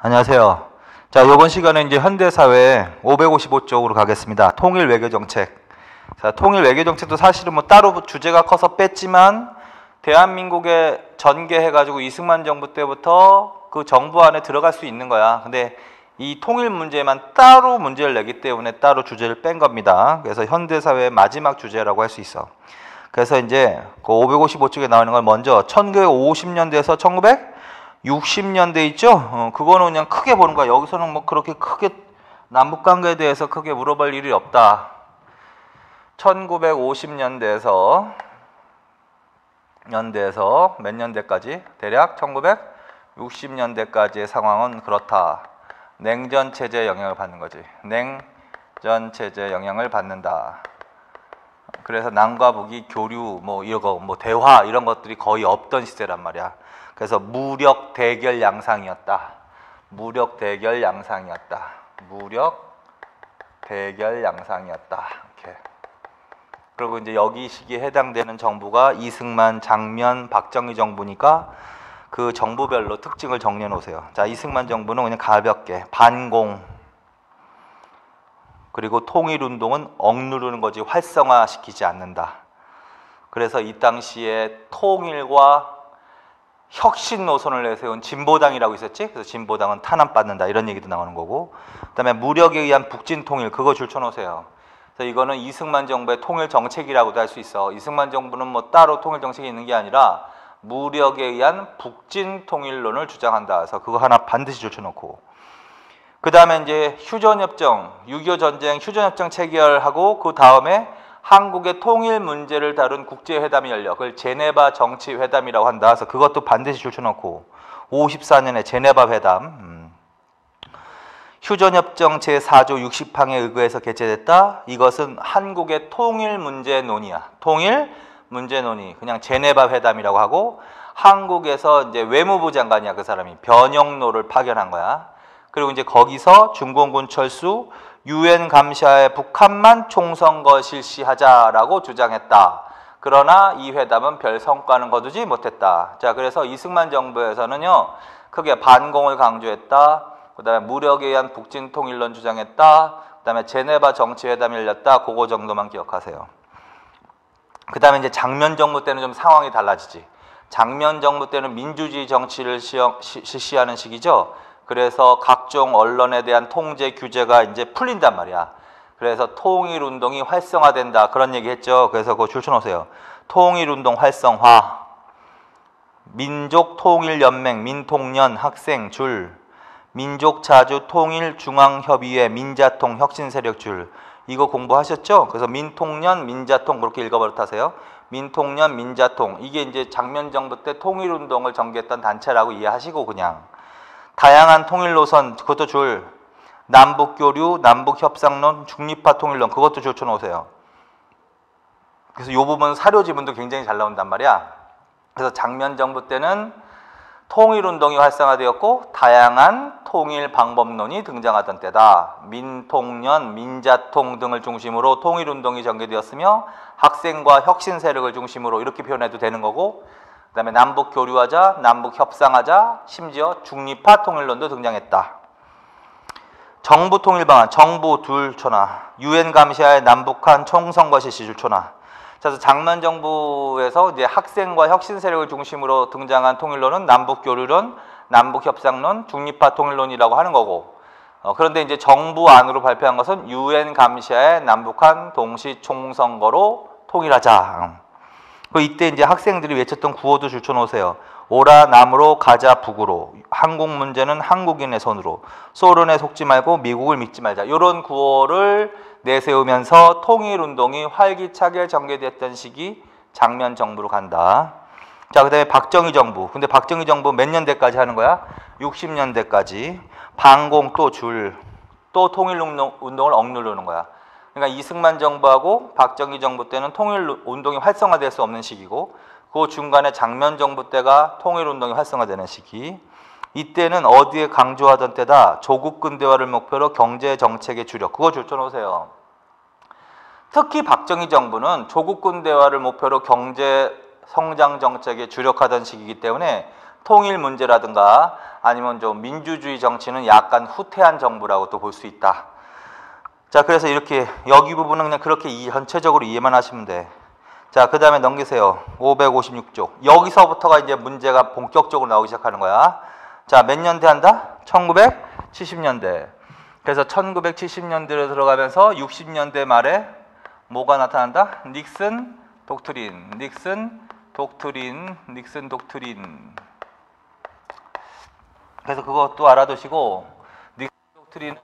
안녕하세요. 자, 이번 시간에 이제 현대사회 555쪽으로 가겠습니다. 통일 외교정책. 자, 통일 외교정책도 사실은 뭐 따로 주제가 커서 뺐지만 대한민국에 전개해가지고 이승만 정부 때부터 그 정부 안에 들어갈 수 있는 거야. 근데 이 통일 문제만 따로 문제를 내기 때문에 따로 주제를 뺀 겁니다. 그래서 현대사회의 마지막 주제라고 할 수 있어. 그래서 이제 그 555쪽에 나오는 걸 먼저 1950년대에서 1960년대 있죠? 그거는 그냥 크게 보는 거야. 여기서는 뭐 그렇게 크게 남북관계에 대해서 크게 물어볼 일이 없다. 1950년대에서 몇 년대까지? 대략 1960년대까지의 상황은 그렇다. 냉전 체제의 영향을 받는 거지. 냉전 체제의 영향을 받는다. 그래서 남과 북이 교류, 뭐 이거, 뭐 대화 이런 것들이 거의 없던 시대란 말이야. 그래서 무력 대결 양상이었다. 무력 대결 양상이었다. 무력 대결 양상이었다. 이렇게. 그리고 이제 여기 시기에 해당되는 정부가 이승만, 장면, 박정희 정부니까 그 정부별로 특징을 정리해 놓으세요. 자, 이승만 정부는 그냥 가볍게 반공, 그리고 통일운동은 억누르는 거지 활성화시키지 않는다. 그래서 이 당시에 통일과 혁신 노선을 내세운 진보당이라고 있었지. 그래서 진보당은 탄압받는다 이런 얘기도 나오는 거고, 그다음에 무력에 의한 북진 통일, 그거 줄쳐놓으세요. 그래서 이거는 이승만 정부의 통일 정책이라고도 할 수 있어. 이승만 정부는 뭐 따로 통일 정책이 있는 게 아니라 무력에 의한 북진 통일론을 주장한다. 그래서 그거 하나 반드시 줄쳐놓고, 그 다음에 이제 휴전협정, 6.25 전쟁 휴전협정 체결하고 그 다음에 한국의 통일 문제를 다룬 국제회담이 열려. 그걸 제네바 정치회담이라고 한다. 그래서 그것도 반드시 줄쳐놓고, 54년에 제네바 회담, 휴전협정 제4조 60항에 의거해서 개최됐다. 이것은 한국의 통일 문제 논의야. 통일 문제 논의. 그냥 제네바 회담이라고 하고, 한국에서 이제 외무부 장관이야. 그 사람이 변형로를 파견한 거야. 그리고 이제 거기서 중공군 철수, 유엔 감시하에 북한만 총선거 실시하자라고 주장했다. 그러나 이 회담은 별 성과는 거두지 못했다. 자, 그래서 이승만 정부에서는요, 크게 반공을 강조했다. 그 다음에 무력에 의한 북진 통일론 주장했다. 그 다음에 제네바 정치회담이 열렸다. 그거 정도만 기억하세요. 그 다음에 이제 장면 정부 때는 좀 상황이 달라지지. 장면 정부 때는 민주주의 정치를 실시하는 시기죠. 그래서 각종 언론에 대한 통제 규제가 이제 풀린단 말이야. 그래서 통일운동이 활성화된다. 그런 얘기 했죠. 그래서 그거 줄쳐놓으세요. 통일운동 활성화. 민족통일연맹, 민통연, 학생, 줄. 민족자주통일중앙협의회, 민자통, 혁신세력, 줄. 이거 공부하셨죠? 그래서 민통연, 민자통 그렇게 읽어버릇하세요. 민통연, 민자통. 이게 이제 장면 정부 때 통일운동을 전개했던 단체라고 이해하시고 그냥. 다양한 통일 노선, 그것도 줄. 남북교류, 남북협상론, 중립화 통일론, 그것도 줄쳐놓으세요. 그래서 이 부분 사료 지문도 굉장히 잘 나온단 말이야. 그래서 장면 정부 때는 통일운동이 활성화되었고 다양한 통일 방법론이 등장하던 때다. 민통연, 민자통 등을 중심으로 통일운동이 전개되었으며 학생과 혁신 세력을 중심으로 이렇게 표현해도 되는 거고, 그 다음에 남북 교류하자, 남북 협상하자, 심지어 중립화 통일론도 등장했다. 정부 통일 방안, 정부 둘 쳐놔. 유엔 감시하에 남북한 총선거 실시 줄 쳐놔. 그래서 장면 정부에서 이제 학생과 혁신 세력을 중심으로 등장한 통일론은 남북 교류론, 남북 협상론, 중립화 통일론이라고 하는 거고, 그런데 이제 정부 안으로 발표한 것은 유엔 감시하에 남북한 동시 총선거로 통일하자. 이때 이제 학생들이 외쳤던 구호도 줄쳐놓으세요. 오라 남으로 가자 북으로. 한국 문제는 한국인의 손으로. 소련에 속지 말고 미국을 믿지 말자. 이런 구호를 내세우면서 통일운동이 활기차게 전개됐던 시기 장면 정부로 간다. 자, 그 다음에 박정희 정부. 근데 박정희 정부 몇 년대까지 하는 거야? 60년대까지. 반공 또 줄. 또 통일운동을 억누르는 거야. 그러니까 이승만 정부하고 박정희 정부 때는 통일운동이 활성화될 수 없는 시기고, 그 중간에 장면 정부 때가 통일운동이 활성화되는 시기. 이때는 어디에 강조하던 때다? 조국 근대화를 목표로 경제정책의 주력. 그거 줄쳐놓으세요. 특히 박정희 정부는 조국 근대화를 목표로 경제 성장 정책에 주력하던 시기이기 때문에 통일 문제라든가 아니면 좀 민주주의 정치는 약간 후퇴한 정부라고 또 볼 수 있다. 자, 그래서 이렇게 여기 부분은 그냥 그렇게 전체적으로 이해만 하시면 돼. 자, 그 다음에 넘기세요. 556쪽. 여기서부터가 이제 문제가 본격적으로 나오기 시작하는 거야. 자, 몇 년대 한다? 1970년대. 그래서 1970년대로 들어가면서 60년대 말에 뭐가 나타난다? 닉슨 독트린, 닉슨 독트린, 닉슨 독트린. 그래서 그것도 알아두시고, 닉슨 독트린은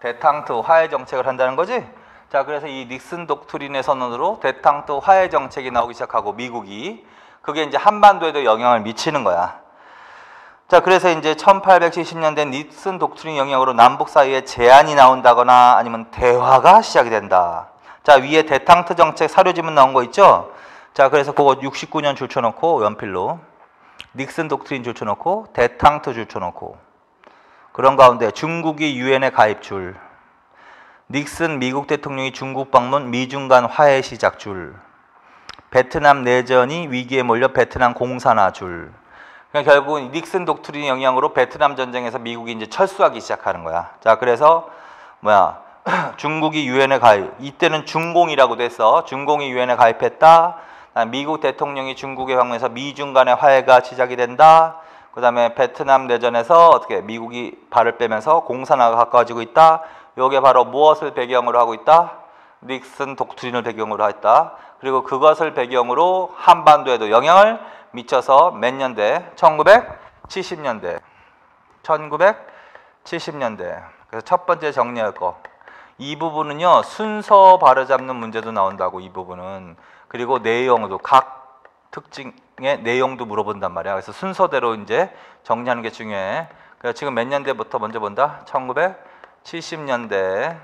대탕트 화해 정책을 한다는 거지. 자, 그래서 이 닉슨 독트린의 선언으로 대탕트 화해 정책이 나오기 시작하고 미국이 그게 이제 한반도에도 영향을 미치는 거야. 자, 그래서 이제 1870년대 닉슨 독트린 영향으로 남북 사이에 제한이 나온다거나 아니면 대화가 시작이 된다. 자, 위에 대탕트 정책 사료지문 나온 거 있죠? 자, 그래서 그거 69년 줄쳐놓고 연필로 닉슨 독트린 줄쳐놓고 대탕트 줄쳐놓고 그런 가운데 중국이 유엔에 가입 줄, 닉슨 미국 대통령이 중국 방문 미중 간 화해 시작 줄, 베트남 내전이 위기에 몰려 베트남 공산화 줄. 그러니까 결국은 닉슨 독트린 영향으로 베트남 전쟁에서 미국이 이제 철수하기 시작하는 거야. 자, 그래서 중국이 유엔에 가입. 이때는 중공이라고 됐어. 중공이 유엔에 가입했다. 미국 대통령이 중국에 방문해서 미중 간의 화해가 시작이 된다. 그 다음에 베트남 내전에서 어떻게 미국이 발을 빼면서 공산화가 가까워지고 있다. 요게 바로 무엇을 배경으로 하고 있다? 닉슨 독트린을 배경으로 했다. 그리고 그것을 배경으로 한반도에도 영향을 미쳐서 몇 년대? 1970년대. 1970년대. 그래서 첫 번째 정리할 거. 이 부분은요, 순서 바로잡는 문제도 나온다고, 이 부분은. 그리고 내용도, 각 특징의 내용도 물어본단 말이야. 그래서 순서대로 이제 정리하는 게 중요해. 그래서 지금 몇 년대부터 먼저 본다? 1970년대.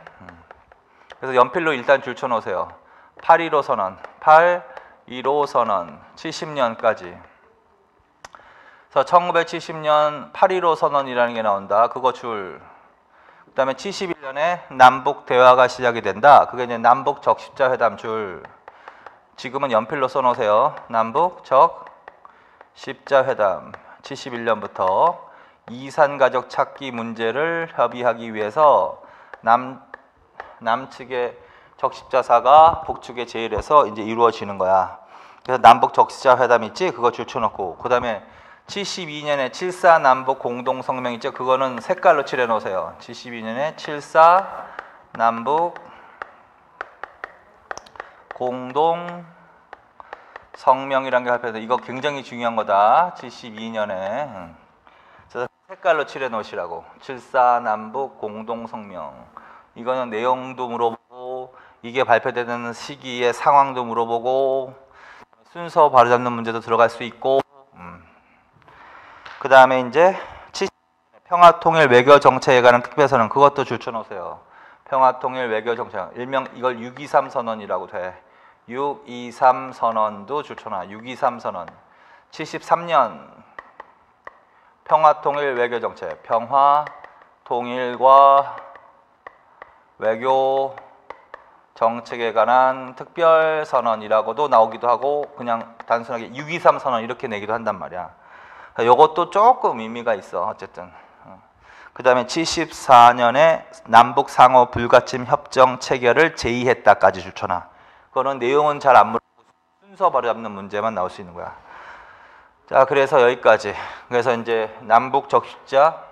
그래서 연필로 일단 줄쳐 놓으세요. 8.15 선언, 8.15 선언, 70년까지. 그래서 1970년 8.15 선언이라는 게 나온다. 그거 줄. 그 다음에 71년에 남북 대화가 시작이 된다. 그게 이제 남북 적십자 회담 줄. 지금은 연필로 써놓으세요. 남북 적십자 회담. 71년부터 이산가족 찾기 문제를 협의하기 위해서 남측의 적십자사가 북측에 제일해서 이제 이루어지는 거야. 그래서 남북 적십자 회담 있지? 그거 줄쳐놓고, 그 다음에 72년에 7.4 남북 공동 성명 있죠? 그거는 색깔로 칠해 놓으세요. 72년에 7.4 남북 공동 성명이라는 게 발표돼서 이거 굉장히 중요한 거다. 72년에. 그래서 색깔로 칠해 놓으시라고. 7.4 남북 공동 성명. 이거는 내용도 물어보고 이게 발표되는 시기의 상황도 물어보고 순서 바로잡는 문제도 들어갈 수 있고. 그 다음에 이제 70년에 평화통일 외교정책에 관한 특별선언. 그것도 줄쳐놓으세요. 평화통일 외교정책. 일명 이걸 6.23 선언이라고 돼. 6.23 선언도 줄쳐놔. 6.23 선언. 73년 평화통일 외교정책. 평화통일과 외교 정책에 관한 특별선언이라고도 나오기도 하고 그냥 단순하게 6.23 선언 이렇게 내기도 한단 말이야. 이것도 조금 의미가 있어. 어쨌든. 그 다음에 74년에 남북 상호 불가침 협정 체결을 제의했다까지 줄쳐놔. 그거는 내용은 잘 안 물어보고 순서 바로잡는 문제만 나올 수 있는 거야. 자, 그래서 여기까지. 그래서 이제 남북 적십자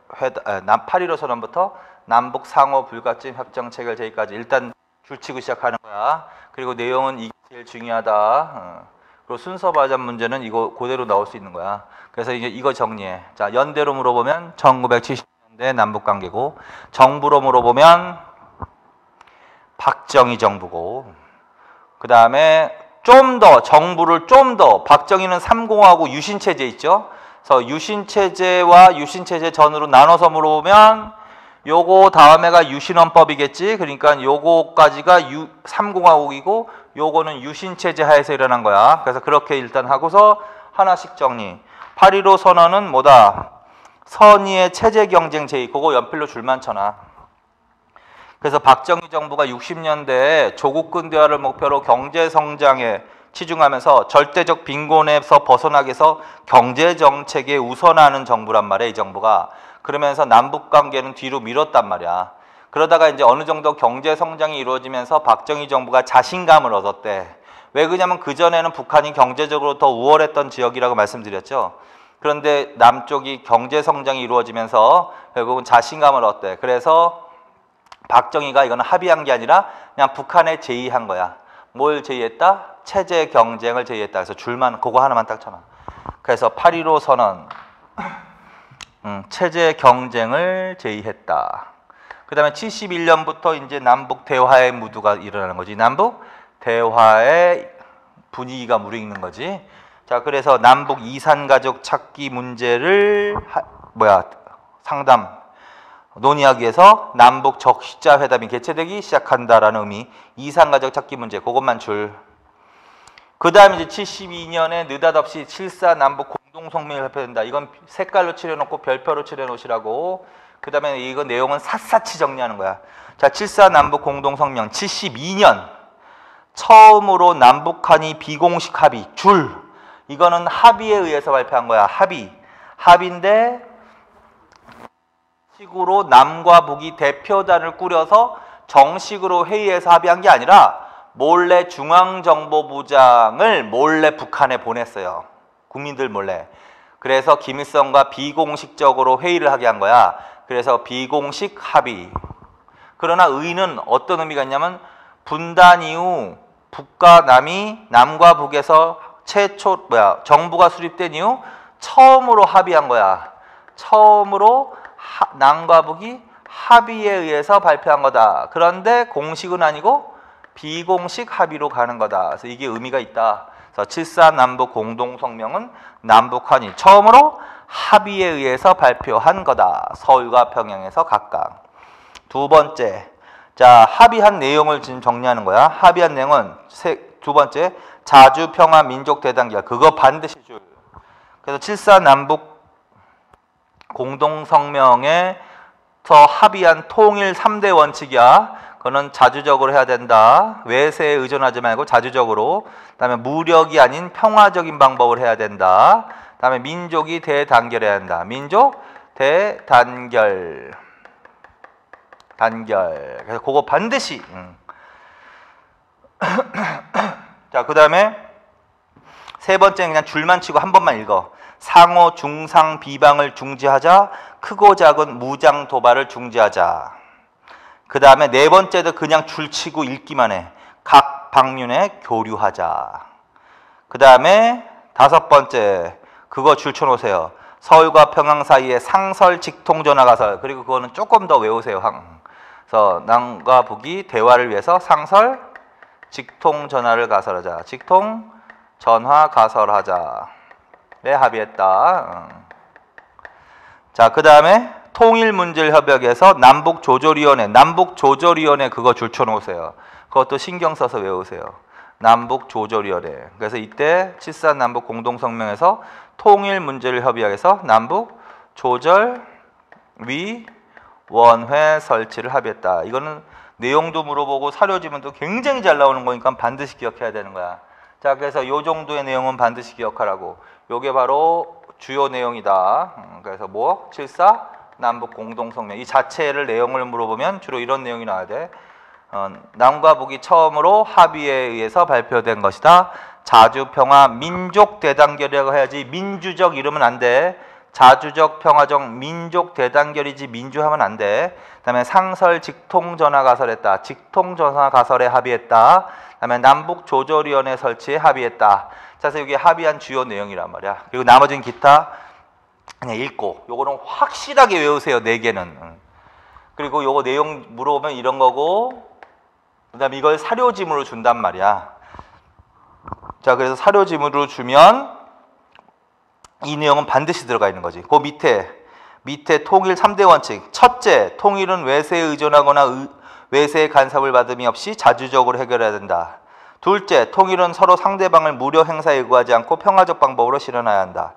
8.15 선언부터 남북 상호 불가침 협정 체결 제의까지 일단 줄치고 시작하는 거야. 그리고 내용은 이게 제일 중요하다. 그리고 순서 바로잡 문제는 이거 그대로 나올 수 있는 거야. 그래서 이제 이거 정리해. 자, 연대로 물어보면 1970년대 남북 관계고, 정부로 물어보면 박정희 정부고, 그 다음에 좀 더 정부를 좀 더 박정희는 3공하고 유신체제 있죠. 그래서 유신체제와 유신체제 전으로 나눠서 물어보면 요거 다음에가 유신헌법이겠지. 그러니까 요거까지가 3공화국이고 요거는 유신체제 하에서 일어난 거야. 그래서 그렇게 일단 하고서 하나씩 정리. 8.15 선언은 뭐다? 선의의 체제 경쟁 제의. 그거 연필로 줄만 쳐놔. 그래서 박정희 정부가 60년대에 조국 근대화를 목표로 경제 성장에 치중하면서 절대적 빈곤에서 벗어나기 위해서 경제정책에 우선하는 정부란 말이야, 이 정부가. 그러면서 남북관계는 뒤로 미뤘단 말이야. 그러다가 이제 어느 정도 경제성장이 이루어지면서 박정희 정부가 자신감을 얻었대. 왜 그러냐면 그전에는 북한이 경제적으로 더 우월했던 지역이라고 말씀드렸죠. 그런데 남쪽이 경제성장이 이루어지면서 결국은 자신감을 얻대. 그래서 박정희가 이거는 합의한 게 아니라 그냥 북한에 제의한 거야. 뭘 제의했다? 체제 경쟁을 제의했다. 그래서 줄만 그거 하나만 딱 쳐놔. 그래서 8.15 선언 체제 경쟁을 제의했다. 그 다음에 71년부터 이제 남북 대화의 무드가 일어나는 거지. 남북 대화의 분위기가 무르익는 거지. 자, 그래서 남북 이산가족 찾기 문제를 상담 논의하기 위해서 남북 적시자 회담이 개최되기 시작한다라는 의미. 이산가족 찾기 문제 그것만 줄. 그 다음에 이제 72년에 느닷없이 7.4 남북 공동성명이 발표된다. 이건 색깔로 칠해놓고 별표로 칠해놓으시라고. 그 다음에 이거 내용은 샅샅이 정리하는 거야. 자, 7.4 남북 공동성명 72년 처음으로 남북한이 비공식 합의 줄. 이거는 합의에 의해서 발표한 거야. 합의인데 식으로 남과 북이 대표단을 꾸려서 정식으로 회의에서 합의한 게 아니라 몰래 중앙정보부장을 몰래 북한에 보냈어요. 국민들 몰래. 그래서 김일성과 비공식적으로 회의를 하게 한 거야. 그래서 비공식 합의. 그러나 의의는 어떤 의미가 있냐면 분단 이후 북과 남이 남과 북에서 정부가 수립된 이후 처음으로 합의한 거야. 처음으로 남과 북이 합의에 의해서 발표한 거다. 그런데 공식은 아니고 비공식 합의로 가는 거다. 그래서 이게 의미가 있다. 그래서 7.4 남북 공동성명은 남북한이 처음으로 합의에 의해서 발표한 거다. 서울과 평양에서 각각. 두 번째, 자, 합의한 내용을 지금 정리하는 거야. 합의한 내용은 두 번째, 자주평화 민족대단결. 그거 반드시 줄. 그래서 7.4 남북 공동성명에서 합의한 통일 3대 원칙이야. 그거는 자주적으로 해야 된다. 외세에 의존하지 말고 자주적으로. 그 다음에 무력이 아닌 평화적인 방법을 해야 된다. 그 다음에 민족이 대단결해야 한다. 민족 대단결. 그래서 그거 반드시. 자, 그 다음에 세 번째는 그냥 줄만 치고 한 번만 읽어. 상호 중상 비방을 중지하자. 크고 작은 무장 도발을 중지하자. 그 다음에 네 번째도 그냥 줄치고 읽기만 해. 각 방면에 교류하자. 그 다음에 다섯 번째 그거 줄 쳐놓으세요. 서울과 평양 사이에 상설 직통전화 가설. 그리고 그거는 조금 더 외우세요. 그래서 남과 북이 대화를 위해서 상설 직통전화를 가설하자. 직통전화 가설하자. 네, 합의했다. 자, 그 다음에 통일문제협약에서 남북조절위원회 그거 줄쳐놓으세요. 그것도 신경 써서 외우세요. 남북조절위원회. 그래서 이때 7.4 남북 공동성명에서 통일문제협약에서 남북조절위원회 설치를 합의했다. 이거는 내용도 물어보고 사료지문도 굉장히 잘 나오는 거니까 반드시 기억해야 되는 거야. 자, 그래서 요 정도의 내용은 반드시 기억하라고. 요게 바로 주요 내용이다. 그래서 7.4 남북 공동성명. 이 자체를 내용을 물어보면 주로 이런 내용이 나와야 돼. 남과 북이 처음으로 합의에 의해서 발표된 것이다. 자주평화 민족 대단결이라고 해야지 민주적 이러면 안 돼. 자주적 평화적 민족 대단결이지 민주하면 안 돼. 그다음에 상설 직통전화 가설했다. 직통전화 가설에 합의했다. 그다음에 남북조절위원회 설치에 합의했다. 자, 그래서 이게 합의한 주요 내용이란 말이야. 그리고 나머지는 기타 그냥 읽고 요거는 확실하게 외우세요. 4개는. 그리고 요거 내용 물어보면 이런 거고 그 다음에 이걸 사료지문으로 준단 말이야. 자, 그래서 사료지문으로 주면 이 내용은 반드시 들어가 있는 거지. 그 밑에 통일 3대 원칙. 첫째, 통일은 외세에 의존하거나 외세의 간섭을 받음이 없이 자주적으로 해결해야 된다. 둘째, 통일은 서로 상대방을 무력 행사에 요구하지 않고 평화적 방법으로 실현해야 한다.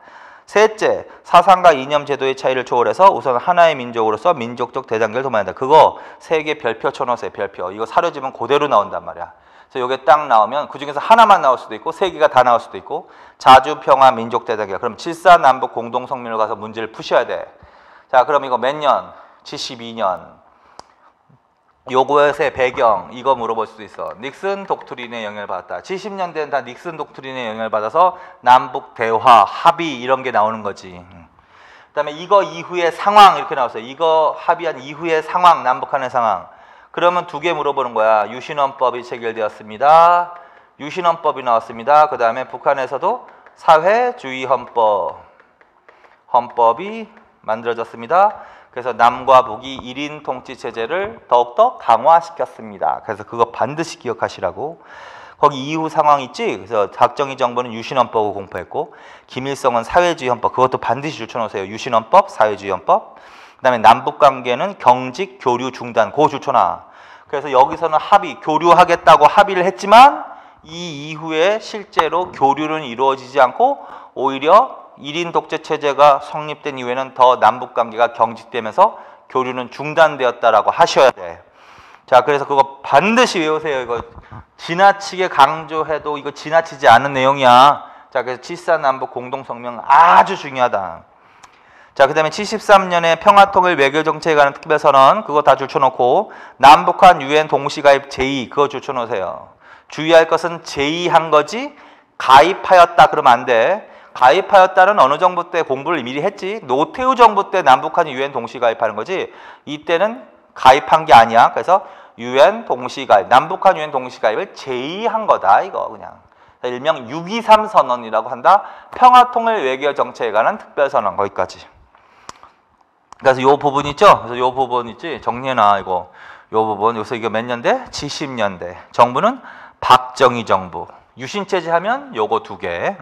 셋째, 사상과 이념 제도의 차이를 초월해서 우선 하나의 민족으로서 민족적 대단결을 도모한다. 그거 3개 별표 쳐놓으세요. 별표. 이거 사료지문 그대로 나온단 말이야. 그래서 요게 딱 나오면 그 중에서 하나만 나올 수도 있고 세 개가 다 나올 수도 있고 자주 평화 민족 대단계가 그럼 7.4 남북 공동 성명을 가서 문제를 푸셔야 돼. 자, 그럼 이거 몇 년? 72년. 요것의 배경 이거 물어볼 수도 있어. 닉슨 독트린의 영향을 받았다. 70년대는 다 닉슨 독트린의 영향을 받아서 남북 대화, 합의 이런 게 나오는 거지. 그다음에 이거 이후의 상황 이렇게 나왔어요. 이거 합의한 이후의 상황, 남북한의 상황. 그러면 두 개 물어보는 거야. 유신헌법이 체결되었습니다. 유신헌법이 나왔습니다. 그 다음에 북한에서도 사회주의 헌법이 만들어졌습니다. 그래서 남과 북이 1인 통치 체제를 더욱더 강화시켰습니다. 그래서 그거 반드시 기억하시라고. 거기 이후 상황 있지? 그래서 박정희 정부는 유신헌법을 공포했고 김일성은 사회주의 헌법 그것도 반드시 줄쳐놓으세요. 유신헌법, 사회주의 헌법. 그 다음에 남북관계는 경직, 교류 중단 그거 줄쳐놔. 그래서 여기서는 합의, 교류하겠다고 합의를 했지만 이 이후에 실제로 교류는 이루어지지 않고 오히려 1인 독재 체제가 성립된 이후에는 더 남북관계가 경직되면서 교류는 중단되었다라고 하셔야 돼. 자, 그래서 그거 반드시 외우세요. 이거 지나치게 강조해도 이거 지나치지 않은 내용이야. 자, 그래서 7.4 남북 공동성명 아주 중요하다. 자, 그 다음에 73년에 평화통일 외교정책에 관한 특별선언 그거 다 줄쳐놓고 남북한 UN 동시가입 제2 그거 줄쳐놓으세요. 주의할 것은 제2한 거지 가입하였다 그러면 안 돼. 가입하였다는 어느 정부 때 공부를 미리 했지. 노태우 정부 때 남북한 UN 동시가입하는 거지. 이때는 가입한 게 아니야. 그래서 UN 동시가입, 남북한 UN 동시가입을 제의한 거다. 이거 그냥. 일명 6.23 선언이라고 한다. 평화통일 외교정책에 관한 특별선언 거기까지. 그래서 요 부분 있죠. 그래서 요 부분 있지. 정리해놔 이거. 요 부분 여기서 이거 몇 년대? 70년대. 정부는 박정희 정부. 유신체제 하면 요거 두 개.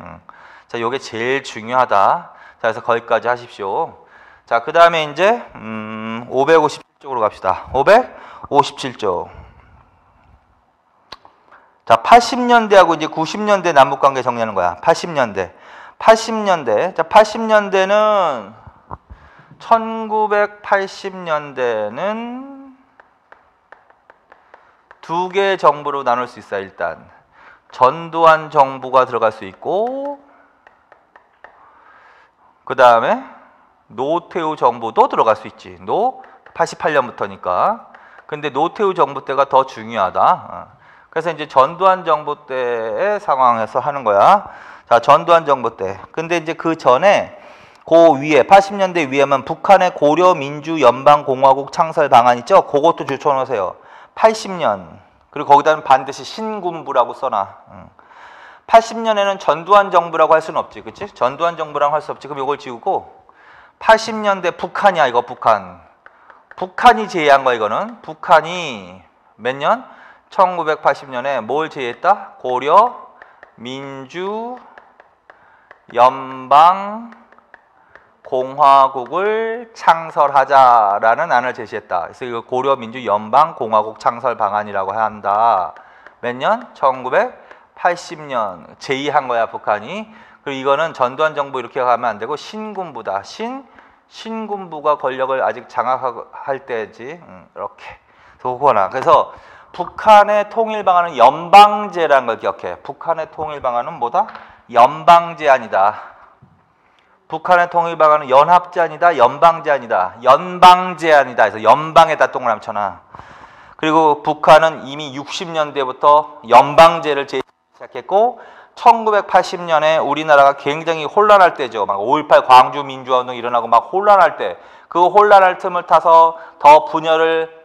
자, 요게 제일 중요하다. 자, 그래서 거기까지 하십시오. 자, 그 다음에 이제 557쪽으로 갑시다. 557쪽. 자, 80년대하고 이제 90년대 남북관계 정리하는 거야. 80년대. 자, 80년대는 1980년대는 두 개의 정부로 나눌 수 있어요. 일단 전두환 정부가 들어갈 수 있고 그 다음에 노태우 정부도 들어갈 수 있지. 88년부터니까. 근데 노태우 정부 때가 더 중요하다. 그래서 이제 전두환 정부 때의 상황에서 하는 거야. 자, 전두환 정부 때. 근데 이제 그 전에 그 위에 80년대 위에만 북한의 고려민주연방공화국 창설 방안 있죠? 그것도 줄쳐놓으세요. 80년. 그리고 거기다는 반드시 신군부라고 써놔. 80년에는 전두환 정부라고 할 수는 없지. 그치? 전두환 정부라고 할 수 없지. 그럼 이걸 지우고 80년대 북한이야. 이거 북한. 북한이 제의한 거야. 이거는. 북한이 몇 년? 1980년에 뭘 제의했다? 고려 민주 연방 공화국을 창설하자라는 안을 제시했다. 그래서 이거 고려 민주 연방 공화국 창설 방안이라고 한다. 몇 년? 1980년 제의한 거야, 북한이. 그리고 이거는 전두환 정부 이렇게 가면 안 되고 신군부다. 신군부가 권력을 아직 장악할 때지. 이렇게. 그거나. 그래서 북한의 통일 방안은 연방제라는 걸 기억해. 북한의 통일 방안은 뭐다? 연방제안이다. 북한의 통일 방안은 연합제안이다. 연방제안이다. 연방제안이다. 그래서 연방에다 동그라미 쳐놔. 그리고 북한은 이미 60년대부터 연방제를 시작했고 1980년에 우리나라가 굉장히 혼란할 때죠. 막 5.18 광주 민주화운동 일어나고 막 혼란할 때 그 혼란할 틈을 타서 더 분열을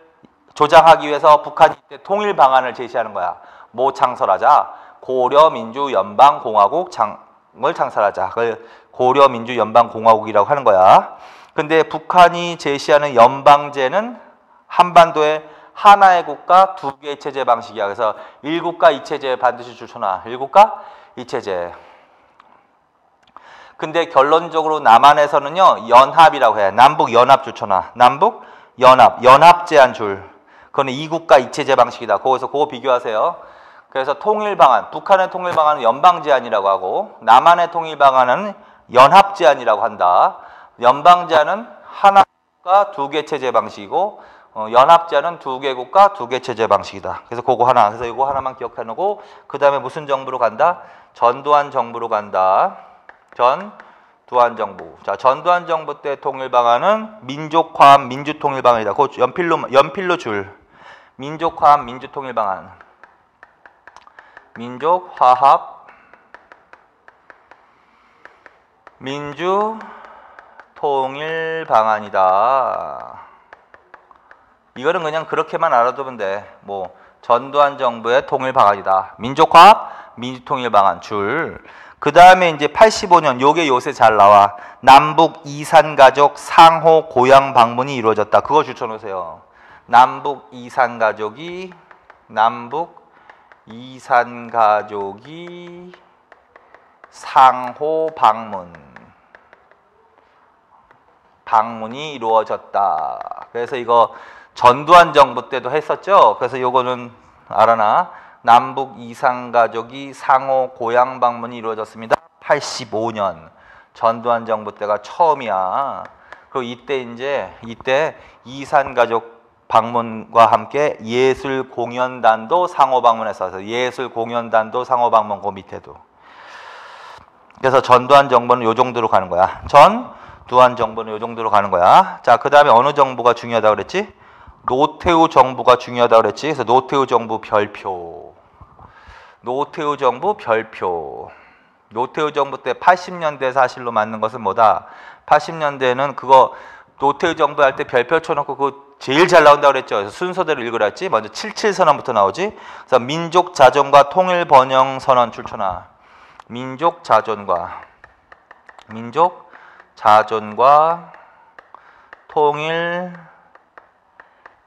조장하기 위해서 북한이 이때 통일 방안을 제시하는 거야. 뭐 창설하자? 고려민주연방공화국을 창설하자. 그걸 고려민주연방공화국이라고 하는 거야. 근데 북한이 제시하는 연방제는 한반도의 하나의 국가 두 개의 체제 방식이야. 그래서 1국가 2체제 반드시 줄쳐놔. 1국가 2체제. 근데 결론적으로 남한에서는요 연합이라고 해. 남북 연합 줄쳐놔. 남북 연합, 연합제한 줄. 그거는 2국가 2체제 방식이다. 거기서 그거 비교하세요. 그래서 통일 방안, 북한의 통일 방안은 연방 제안이라고 하고 남한의 통일 방안은 연합 제안이라고 한다. 연방 제안은 하나가 두 개 체제 방식이고 연합제하는 두 개 국가 두 개 체제 방식이다. 그래서 그거 하나. 그래서 이거 하나만 기억해 놓고 그 다음에 무슨 정부로 간다? 전두환 정부로 간다. 전두환 정부. 자, 전두환 정부 때 통일 방안은 민족화합 민주통일 방안이다. 그 연필로 줄. 민족화합 민주통일 방안. 민족화합 민주통일 방안이다. 이거는 그냥 그렇게만 알아두면 돼. 뭐 전두환 정부의 통일 방안이다. 민족화합 민주통일 방안 줄. 그 다음에 이제 85년 요게 요새 잘 나와. 남북 이산가족 상호 고향 방문이 이루어졌다. 그거 줄쳐놓으세요. 남북 이산가족이 상호 방문이 이루어졌다. 그래서 이거 전두환 정부 때도 했었죠. 그래서 요거는 알아놔. 남북 이산가족이 상호 고향 방문이 이루어졌습니다. 85년 전두환 정부 때가 처음이야. 그리고 이때 이산가족 방문과 함께 예술공연단도 상호 방문했어서 예술공연단도 상호 방문 그 밑에도. 그래서 전두환 정부는 요 정도로 가는 거야. 전두환 정부는 요 정도로 가는 거야. 자, 그 다음에 어느 정부가 중요하다고 그랬지? 노태우 정부가 중요하다고 그랬지. 그래서 노태우 정부 별표. 노태우 정부 별표. 노태우 정부 때 80년대 사실로 맞는 것은 뭐다? 80년대는 그거 노태우 정부 할 때 별표 쳐놓고 그거 제일 잘 나온다고 그랬죠. 그래서 순서대로 읽으라 했지. 먼저 77선언부터 나오지. 그래서 민족 자존과 통일 번영 선언 출처나 민족 자존과 통일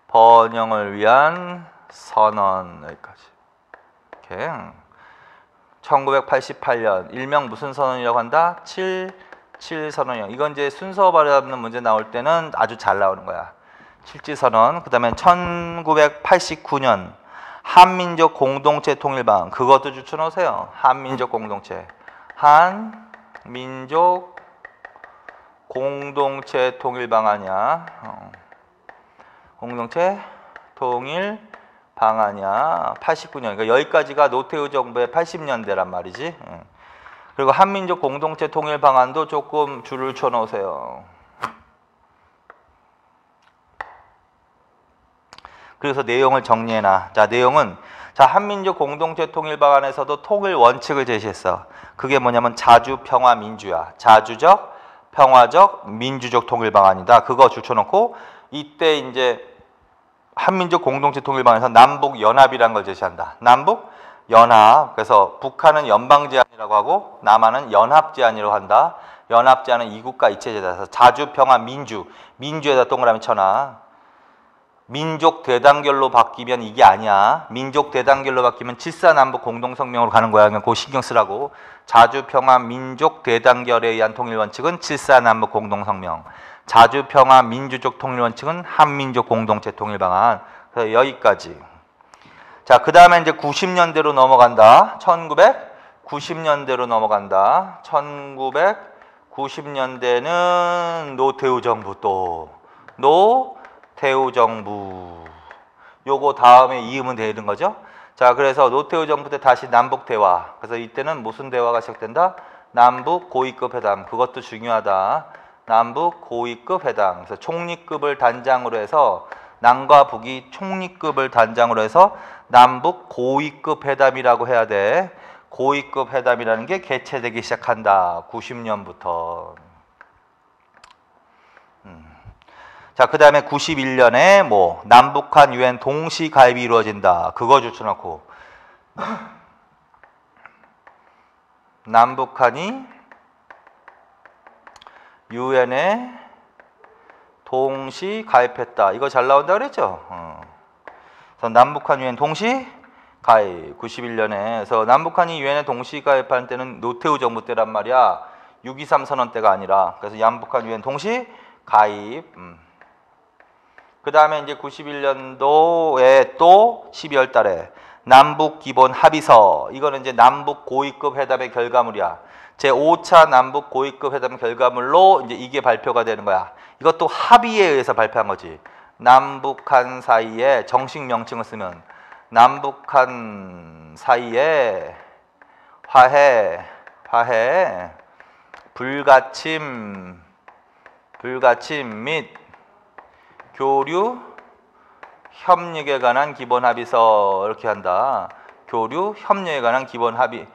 번영을 위한 선언. 여기까지. 이렇게. 1988년 일명 무슨 선언이라고 한다? 77선언이요. 이건 이제 순서 발음는 문제 나올 때는 아주 잘 나오는 거야. 77선언. 그 다음에 1989년 한민족 공동체 통일방. 그것도 줄쳐놓으세요. 한민족 공동체. 한민족 공동체 통일방안이야. 공동체 통일 방안이야. 89년. 그러니까 여기까지가 노태우 정부의 80년대란 말이지. 그리고 한민족 공동체 통일 방안도 조금 줄을 쳐 놓으세요. 그래서 내용을 정리해놔. 자, 내용은 한민족 공동체 통일 방안에서도 통일 원칙을 제시했어. 그게 뭐냐면 자주 평화 민주야. 자주적, 평화적, 민주적 통일 방안이다. 그거 줄쳐놓고 이때 이제 한민족 공동체 통일 방안에서 남북 연합이라는 걸 제시한다. 남북 연합. 그래서 북한은 연방 제한이라고 하고 남한은 연합 제한이라고 한다. 연합 제한은 이국가 이체제다. 그래서 자주 평화 민주에다 동그라미 쳐놔. 민족 대단결로 바뀌면 이게 아니야. 민족 대단결로 바뀌면 칠사남북 공동성명으로 가는 거야. 그냥 그거 신경 쓰라고. 자주평화 민족 대단결에 의한 통일원칙은 칠사남북 공동성명. 자주평화 민주적 통일원칙은 한민족 공동체 통일방안. 그래서 여기까지. 자, 그 다음에 이제 90년대로 넘어간다. 1990년대로 넘어간다. 1990년대는 노태우 정부 또. 노태우 정부. 요거 다음에 이으면 되는 거죠. 자, 그래서 노태우 정부 때 다시 남북 대화. 그래서 이때는 무슨 대화가 시작된다? 남북 고위급 회담. 그것도 중요하다. 남북 고위급 회담. 그래서 총리급을 단장으로 해서 남과 북이 총리급을 단장으로 해서 남북 고위급 회담이라고 해야 돼. 고위급 회담이라는 게 개최되기 시작한다. 90년부터. 자, 그 다음에 91년에 뭐 남북한 유엔 동시 가입이 이루어진다. 그거 줄쳐놓고 남북한이 유엔에 동시 가입했다. 이거 잘 나온다 그랬죠? 그래서 남북한 유엔 동시 가입 91년에. 그래서 남북한이 유엔에 동시 가입할 때는 노태우 정부 때란 말이야. 6.23 선언 때가 아니라. 그래서 남북한 유엔 동시 가입. 그 다음에 이제 91년도에 또 12월 달에 남북 기본 합의서. 이거는 이제 남북 고위급 회담의 결과물이야. 제5차 남북 고위급 회담 결과물로 이제 이게 발표가 되는 거야. 이것도 합의에 의해서 발표한 거지. 남북한 사이에 정식 명칭을 쓰면 남북한 사이에 화해, 불가침 및 교류, 협력에 관한 기본 합의서 이렇게 한다. 교류, 협력에 관한 기본 합의,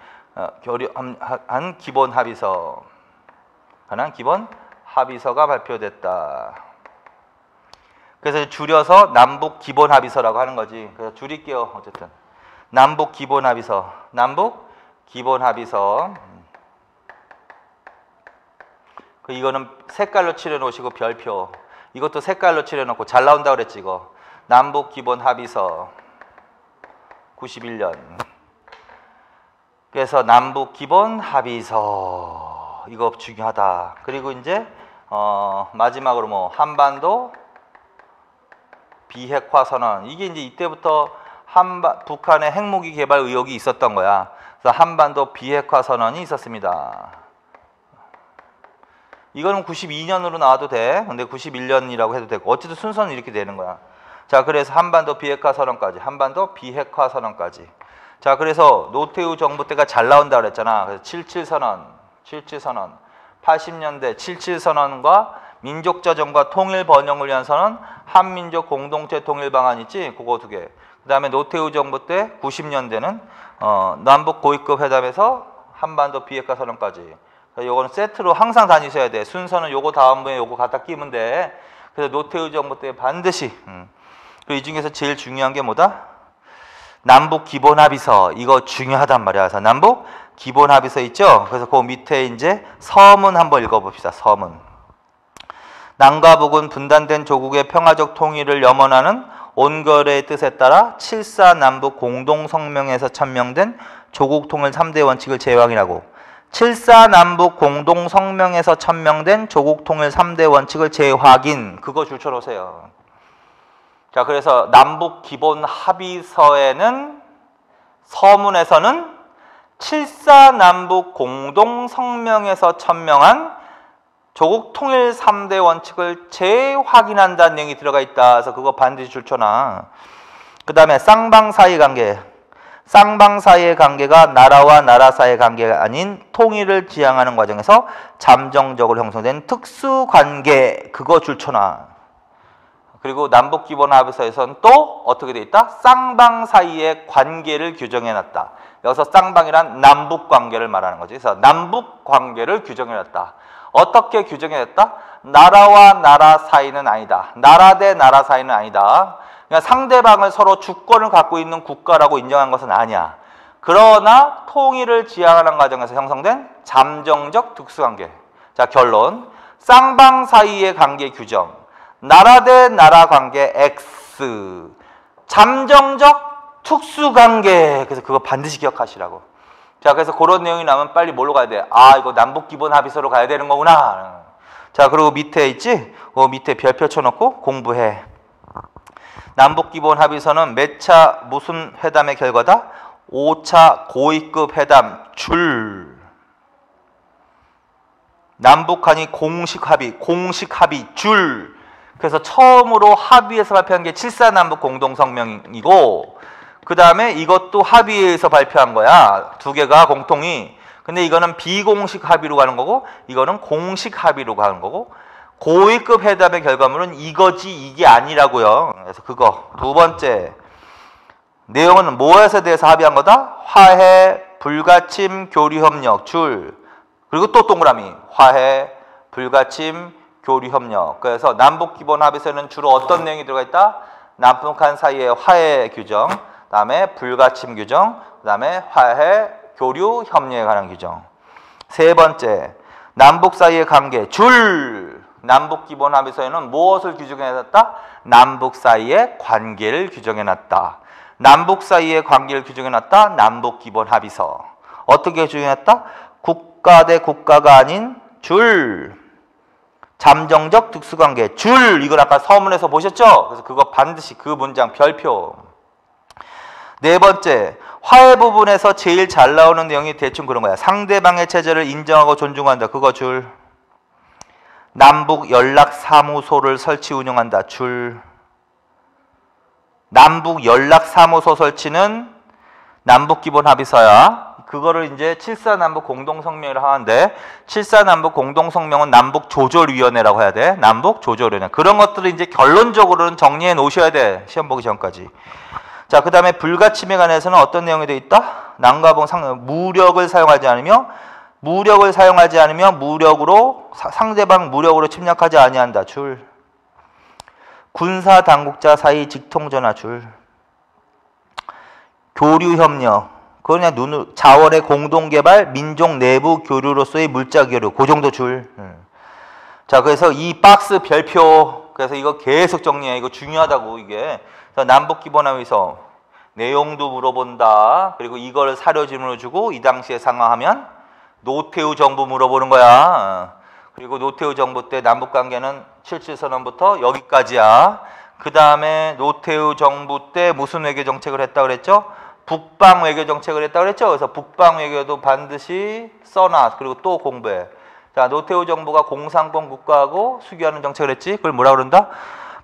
교류한 기본 합의서, 관한 기본 합의서가 발표됐다. 그래서 줄여서 남북 기본 합의서라고 하는 거지. 그래서 줄일게요. 어쨌든 남북 기본 합의서, 남북 기본 합의서. 이거는 색깔로 칠해 놓으시고 별표. 이것도 색깔로 칠해 놓고 잘 나온다 그랬지 이거. 남북 기본 합의서 91년. 그래서 남북 기본 합의서 이거 중요하다. 그리고 이제 마지막으로 뭐 한반도 비핵화 선언. 이게 이제 이때부터 북한의 핵무기 개발 의혹이 있었던 거야. 그래서 한반도 비핵화 선언이 있었습니다. 이거는 92년으로 나와도 돼. 근데 91년이라고 해도 되고 어쨌든 순서는 이렇게 되는 거야. 자, 그래서 한반도 비핵화 선언까지. 한반도 비핵화 선언까지. 자, 그래서 노태우 정부 때가 잘 나온다 그랬잖아. 그래서 77 선언. 80년대 77 선언과 민족저정과 통일 번영을 위한 선언, 한민족 공동체 통일 방안 있지? 그거 두 개. 그 다음에 노태우 정부 때 90년대는 남북 고위급 회담에서 한반도 비핵화 선언까지. 요거는 세트로 항상 다니셔야 돼. 순서는 요거 다음에 요거 갖다 끼면 돼. 그래서 노태우 정부 때 반드시. 이 중에서 제일 중요한 게 뭐다? 남북 기본 합의서. 이거 중요하단 말이야. 그래서 남북 기본 합의서 있죠? 그래서 그 밑에 이제 서문 한번 읽어봅시다. 서문. 남과 북은 분단된 조국의 평화적 통일을 염원하는 온결의 뜻에 따라 7.4 남북 공동성명에서 천명된 조국 통일 3대 원칙을 재확인하고 7.4 남북 공동성명에서 천명된 조국 통일 3대 원칙을 재확인. 그거 줄쳐놓으세요. 자, 그래서 남북 기본 합의서에는 서문에서는 7.4 남북 공동성명에서 천명한 조국 통일 3대 원칙을 재확인한다는 내용이 들어가 있다. 그래서 그거 반드시 줄쳐놔. 그 다음에 쌍방 사이 관계. 쌍방 사이의 관계가 나라와 나라 사이의 관계가 아닌 통일을 지향하는 과정에서 잠정적으로 형성된 특수관계. 그거 줄쳐놔. 그리고 남북기본합의서에서는 또 어떻게 돼 있다? 쌍방 사이의 관계를 규정해놨다. 여기서 쌍방이란 남북관계를 말하는 거지. 그래서 남북관계를 규정해놨다. 어떻게 규정해놨다? 나라와 나라 사이는 아니다. 나라 대 나라 사이는 아니다. 그러니까 상대방을 서로 주권을 갖고 있는 국가라고 인정한 것은 아니야. 그러나 통일을 지향하는 과정에서 형성된 잠정적 특수관계. 자, 결론. 쌍방 사이의 관계 규정. 나라 대 나라 관계 X. 잠정적 특수관계. 그래서 그거 반드시 기억하시라고. 자, 그래서 그런 내용이 나오면 빨리 뭘로 가야 돼? 아, 이거 남북기본합의서로 가야 되는 거구나. 자, 그리고 밑에 있지? 밑에 별표 쳐놓고 공부해. 남북기본합의서는 몇 차 무슨 회담의 결과다? 5차 고위급 회담 줄. 남북한이 공식 합의 줄. 그래서 처음으로 합의해서 발표한 게 7.4 남북 공동성명이고, 그 다음에 이것도 합의해서 발표한 거야. 두 개가 공통이. 근데 이거는 비공식 합의로 가는 거고, 이거는 공식 합의로 가는 거고, 고위급 회담의 결과물은 이거지 이게 아니라고요. 그래서 그거. 두 번째, 내용은 무엇에 대해서 합의한 거다? 화해, 불가침, 교류협력 줄. 그리고 또 동그라미. 화해, 불가침, 교류협력. 그래서 남북기본합의서에는 주로 어떤 내용이 들어가 있다? 남북한 사이의 화해 규정, 그 다음에 불가침 규정, 그 다음에 화해, 교류, 협력에 관한 규정. 세 번째, 남북 사이의 관계 줄. 남북기본합의서에는 무엇을 규정해놨다? 남북 사이의 관계를 규정해놨다. 남북 사이의 관계를 규정해놨다. 남북기본합의서. 어떻게 규정해놨다? 국가 대 국가가 아닌 줄. 잠정적 특수관계 줄. 이걸 아까 서문에서 보셨죠? 그래서 그거 반드시 그 문장 별표. 네 번째, 화해 부분에서 제일 잘 나오는 내용이 대충 그런 거야. 상대방의 체제를 인정하고 존중한다. 그거 줄. 남북 연락사무소를 설치 운영한다. 줄. 남북 연락 사무소 설치는 남북 기본 합의서야. 그거를 이제 7.4 남북 공동 성명이라고 하는데 7.4 남북 공동 성명은 남북 조절위원회라고 해야 돼. 남북 조절위원회. 그런 것들을 이제 결론적으로는 정리해 놓으셔야 돼. 시험 보기 전까지. 자, 그다음에 불가침에 관해서는 어떤 내용이 되어 있다? 남과봉 무력을 사용하지 않으며 무력으로 상대방 무력으로 침략하지 아니한다. 줄. 군사 당국자 사이 직통 전화 줄. 교류 협력. 그거 그냥 자원의 공동 개발, 민족 내부 교류로서의 물자 교류. 그 정도 줄. 자, 그래서 이 박스 별표. 그래서 이거 계속 정리해. 이거 중요하다고 이게. 그래서 남북 기본 합의서 내용도 물어본다. 그리고 이걸 사료 질문을 주고 이 당시에 상황하면 노태우 정부 물어보는 거야. 그리고 노태우 정부 때 남북 관계는 77선언부터 여기까지야. 그 다음에 노태우 정부 때 무슨 외교 정책을 했다 그랬죠? 북방 외교 정책을 했다 그랬죠? 그래서 북방 외교도 반드시 써놔. 그리고 또 공부해. 자, 노태우 정부가 공산권 국가하고 수교하는 정책을 했지? 그걸 뭐라 그런다?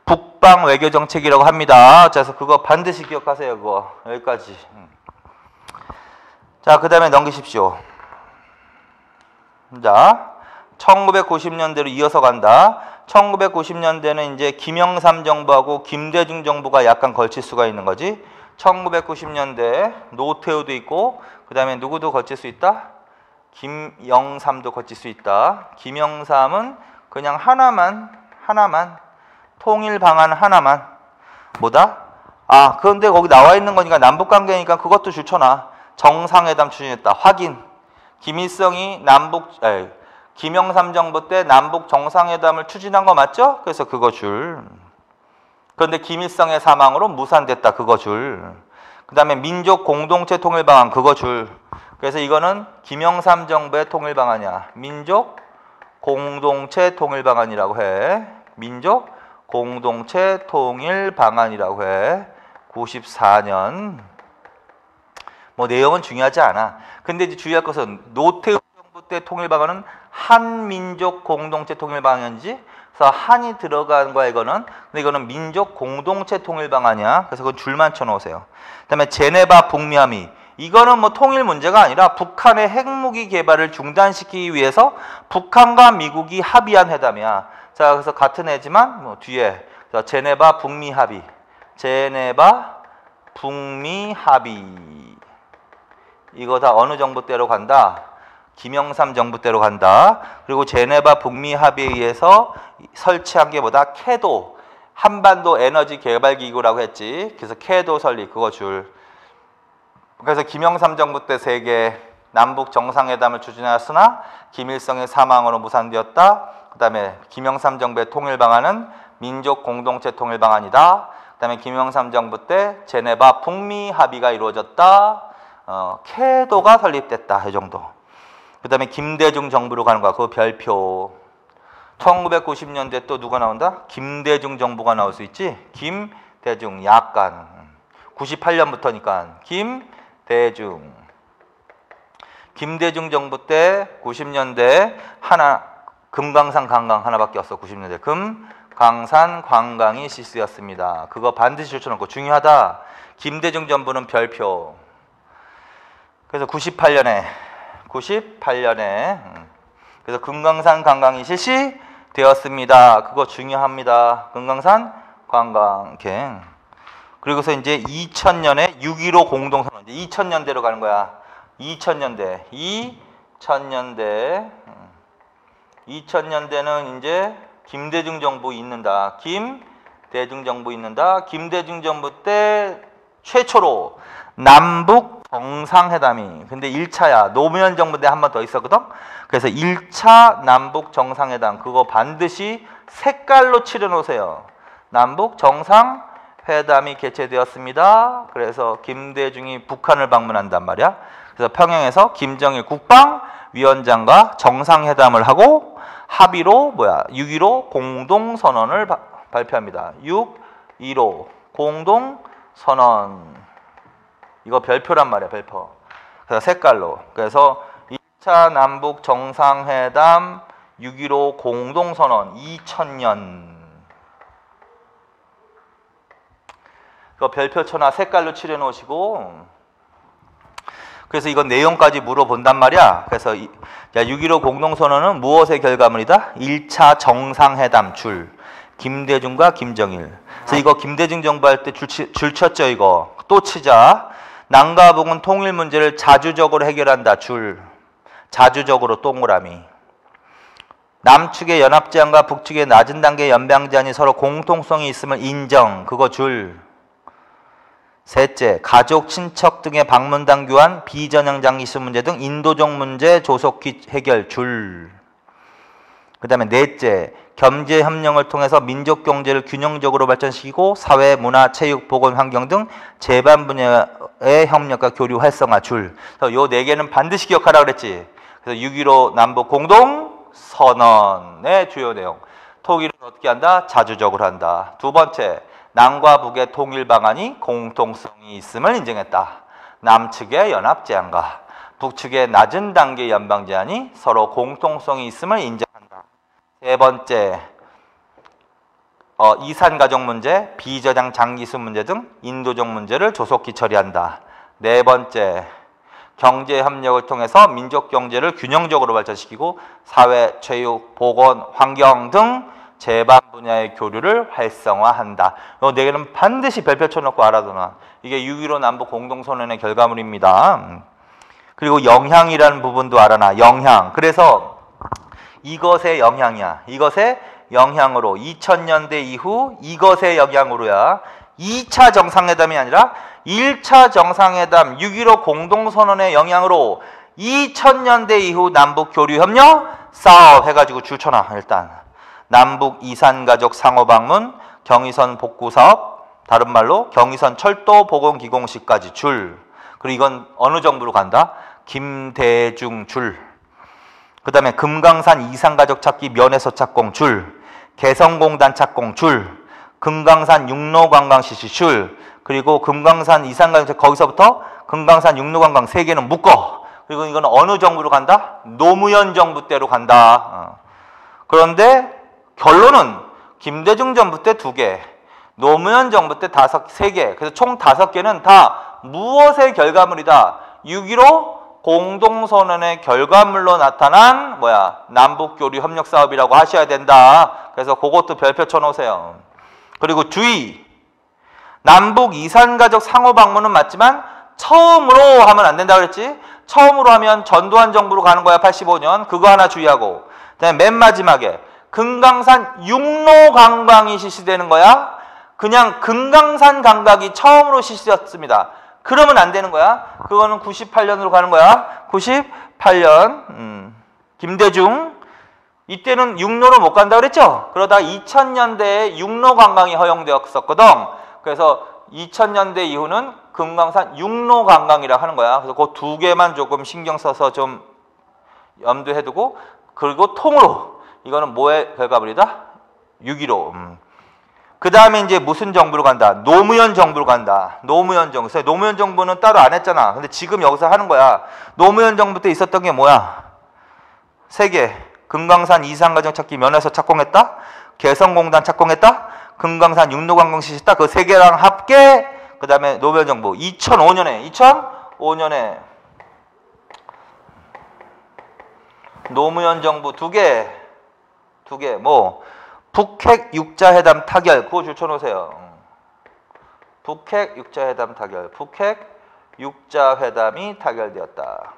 북방 외교 정책이라고 합니다. 그래서 그거 반드시 기억하세요. 그거. 여기까지. 자, 그 다음에 넘기십시오. 자, 1990년대로 이어서 간다. 1990년대는 이제 김영삼 정부하고 김대중 정부가 약간 걸칠 수가 있는 거지. 1990년대 노태우도 있고 그 다음에 누구도 걸칠 수 있다? 김영삼도 걸칠 수 있다. 김영삼은 그냥 하나만 통일 방안 하나만 뭐다? 아, 그런데 거기 나와 있는 거니까 남북관계니까 그것도 줄쳐놔. 정상회담 추진했다. 확인. 김일성이 김영삼 정부 때 남북 정상회담을 추진한 거 맞죠? 그래서 그거 줄. 그런데 김일성의 사망으로 무산됐다. 그거 줄. 그 다음에 민족 공동체 통일 방안 그거 줄. 그래서 이거는 김영삼 정부의 통일 방안이야. 민족 공동체 통일 방안이라고 해. 민족 공동체 통일 방안이라고 해. 94년. 뭐 내용은 중요하지 않아. 근데 이제 주의할 것은 노태우 정부 때 통일 방안은 한민족 공동체 통일 방안인지, 그래서 한이 들어간 거야 이거는. 근데 이거는 민족 공동체 통일 방안이야. 그래서 그건 줄만 쳐놓으세요. 그다음에 제네바 북미 합의. 이거는 뭐 통일 문제가 아니라 북한의 핵무기 개발을 중단시키기 위해서 북한과 미국이 합의한 회담이야. 자, 그래서 같은 애지만 뭐 뒤에 제네바 북미 합의. 제네바 북미 합의. 이거 다 어느 정부 때로 간다? 김영삼 정부 때로 간다. 그리고 제네바 북미 합의에 의해서 설치한 게 뭐다? 캐도, 한반도 에너지 개발 기구라고 했지. 그래서 캐도 설립, 그거 줄. 그래서 김영삼 정부 때 세계 남북 정상회담을 추진하였으나 김일성의 사망으로 무산되었다. 그 다음에 김영삼 정부의 통일 방안은 민족 공동체 통일 방안이다. 그 다음에 김영삼 정부 때 제네바 북미 합의가 이루어졌다. 캐도가 설립됐다. 이 정도. 그 다음에 김대중 정부로 가는 거야. 그 별표. 1990년대 또 누가 나온다? 김대중 정부가 나올 수 있지. 김대중 약간 98년부터니까 김대중 정부 때 90년대 하나 금강산 관광 하나밖에 없어. 90년대 금강산 관광이 실시였습니다. 그거 반드시 줄쳐놓고 중요하다. 김대중 정부는 별표. 그래서 98년에 그래서 금강산 관광이 실시되었습니다. 그거 중요합니다. 금강산 관광. 그리고서 이제 2000년에 6.15 공동선언. 이제 2000년대로 가는 거야. 2000년대는 이제 김대중 정부 있는다. 김대중 정부 때 최초로 남북 정상회담이, 근데 1차야. 노무현 정부 때 한 번 더 있었거든. 그래서 1차 남북 정상회담 그거 반드시 색깔로 칠해 놓으세요. 남북 정상회담이 개최되었습니다. 그래서 김대중이 북한을 방문한단 말이야. 그래서 평양에서 김정일 국방위원장과 정상회담을 하고 합의로 6.15 공동선언을 발표합니다. 6.15 공동선언. 이거 별표란 말이야. 별표. 그래서 색깔로. 그래서 2차 남북 정상회담 6.15 공동선언 2000년. 그 별표초나 색깔로 칠해 놓으시고, 그래서 이건 내용까지 물어본단 말이야. 그래서 6.15 공동선언은 무엇의 결과물이다? 1차 정상회담 줄. 김대중과 김정일. 그래서 이거 김대중 정부 할 때 줄 쳤죠, 이거. 또 치자. 남과 북은 통일 문제를 자주적으로 해결한다. 줄. 자주적으로 동그라미. 남측의 연합제한과 북측의 낮은 단계의 연방제한이 서로 공통성이 있음을 인정. 그거 줄. 셋째, 가족, 친척 등의 방문단 교환, 비전형 장기수 문제 등 인도적 문제 조속히 해결 줄. 그 다음에 넷째, 경제협력을 통해서 민족 경제를 균형적으로 발전시키고 사회, 문화, 체육, 보건, 환경 등 제반 분야의 협력과 교류 활성화 줄. 그래서 요 네 개는 반드시 기억하라 그랬지. 그래서 6.15 남북 공동 선언의 주요 내용. 통일은 어떻게 한다? 자주적으로 한다. 두 번째, 남과 북의 통일 방안이 공통성이 있음을 인정했다. 남측의 연합 제한과 북측의 낮은 단계 연방 제한이 서로 공통성이 있음을 인정한다. 세 번째, 이산 가족 문제, 비저장 장기수 문제 등 인도적 문제를 조속히 처리한다. 네 번째, 경제 협력을 통해서 민족 경제를 균형적으로 발전시키고 사회, 체육, 보건, 환경 등 제반 분야의 교류를 활성화한다. 이 네 개는 반드시 별표 쳐놓고 알아두나. 이게 6.15 남북 공동선언의 결과물입니다. 그리고 영향이라는 부분도 알아놔. 영향. 그래서 이것의 영향이야. 이것의 영향으로 2000년대 이후 이것의 영향으로야. 2차 정상회담이 아니라 1차 정상회담 6.15 공동선언의 영향으로 2000년대 이후 남북 교류 협력 사업 해가지고 줄 쳐놔. 일단 남북 이산가족 상호방문, 경의선 복구사업, 다른 말로 경의선 철도 복원기공식까지 줄. 그리고 이건 어느 정부로 간다? 김대중 줄. 그 다음에 금강산 이산가족 찾기 면회소 착공 줄. 개성공단 착공 줄. 금강산 육로관광 실시 줄. 그리고 금강산 이산가족 거기서부터 금강산 육로관광 세 개는 묶어. 그리고 이건 어느 정부로 간다? 노무현 정부 때로 간다. 그런데 결론은 김대중 정부 때 2개, 노무현 정부 때 3개, 그래서 총 5개는 다 무엇의 결과물이다? 6.15 공동선언의 결과물로 나타난 남북교류 협력 사업이라고 하셔야 된다. 그래서 그것도 별표 쳐놓으세요. 그리고 주의! 남북 이산가족 상호방문은 맞지만 처음으로 하면 안 된다 그랬지? 처음으로 하면 전두환 정부로 가는 거야, 85년. 그거 하나 주의하고. 그다음에 맨 마지막에 금강산 육로관광이 실시되는 거야. 그냥 금강산 관광이 처음으로 실시되었습니다. 그러면 안 되는 거야. 그거는 98년으로 가는 거야. 98년 김대중 이때는 육로로 못 간다 그랬죠. 그러다 2000년대에 육로관광이 허용되었었거든. 그래서 2000년대 이후는 금강산 육로관광이라고 하는 거야. 그래서 그 2개만 조금 신경 써서 좀 염두해 두고, 그리고 통으로 이거는 뭐의 결과물이다? 6.15. 그 다음에 이제 무슨 정부로 간다? 노무현 정부로 간다. 노무현 정부. 노무현 정부는 따로 안 했잖아. 근데 지금 여기서 하는 거야. 노무현 정부 때 있었던 게 뭐야? 3개. 금강산 이산가족 찾기 면회소 착공했다. 개성공단 착공했다. 금강산 육로관광 실시했다. 그 3개랑 합계. 그 다음에 노무현 정부 2005년에 노무현 정부 2개. 북핵 육자회담 타결. 그거 줄쳐놓으세요. 북핵 육자회담 타결. 북핵 육자회담이 타결되었다.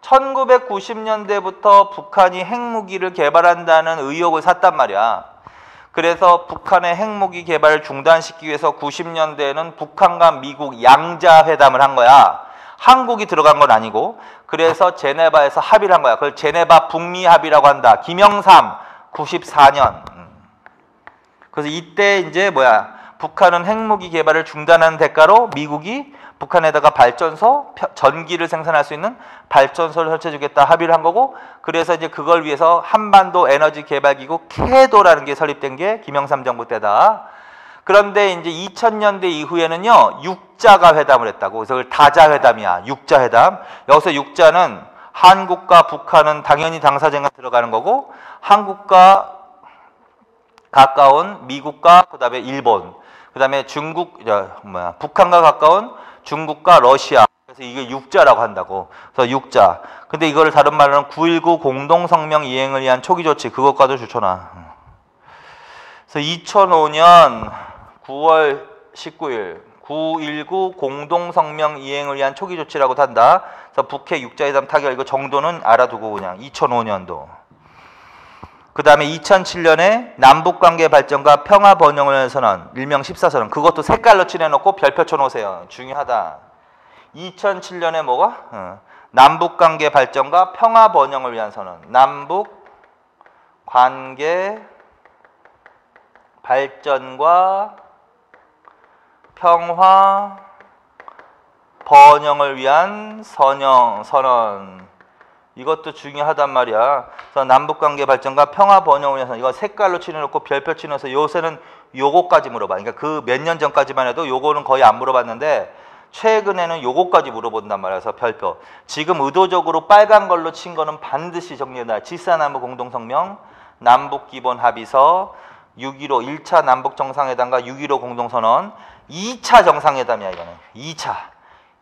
1990년대부터 북한이 핵무기를 개발한다는 의혹을 샀단 말이야. 그래서 북한의 핵무기 개발을 중단시키기 위해서 90년대에는 북한과 미국 양자회담을 한 거야. 한국이 들어간 건 아니고. 그래서 제네바에서 합의를 한 거야. 그걸 제네바 북미 합의라고 한다. 김영삼 94년. 그래서 이때 이제 북한은 핵무기 개발을 중단하는 대가로 미국이 북한에다가 발전소, 전기를 생산할 수 있는 발전소를 설치해주겠다 합의를 한 거고, 그래서 이제 그걸 위해서 한반도 에너지 개발기구 캐도라는 게 설립된 게 김영삼 정부 때다. 그런데 이제 2000년대 이후에는요, 육자가 회담을 했다고. 그래서 그걸 다자회담이야. 육자회담. 여기서 육자는 한국과 북한은 당연히 당사자가 들어가는 거고, 한국과 가까운 미국과 그다음에 일본, 그다음에 북한과 가까운 중국과 러시아. 그래서 이게 6자라고 한다고. 그래서 6자. 근데 이거를 다른 말로는 9.19 공동성명 이행을 위한 초기 조치. 그것과도 좋잖아. 그래서 2005년 9월 19일 9.19 공동성명 이행을 위한 초기 조치라고 한다. 그래서 북핵 6자회담 타결. 이거 정도는 알아두고 그냥 2005년도. 그 다음에 2007년에 남북관계 발전과 평화 번영을 위한 선언, 일명 14선언. 그것도 색깔로 칠해놓고 별표 쳐놓으세요. 중요하다. 2007년에 뭐가? 남북관계 발전과 평화 번영을 위한 선언. 남북관계 발전과 평화 번영을 위한 선언. 이것도 중요하단 말이야. 그래서 남북관계 발전과 평화 번영을 위해서 이거 색깔로 칠해놓고 별표 치면서 요새는 요거까지 물어봐. 그러니까 그 몇 년 전까지만 해도 요거는 거의 안 물어봤는데 최근에는 요거까지 물어본단 말이야. 그래서 별표. 지금 의도적으로 빨간 걸로 친 거는 반드시 정리해놔. 지사남북 공동성명, 남북기본합의서, 6.15 1차 남북정상회담과 6.15 공동선언, 2차 정상회담이야 이거는.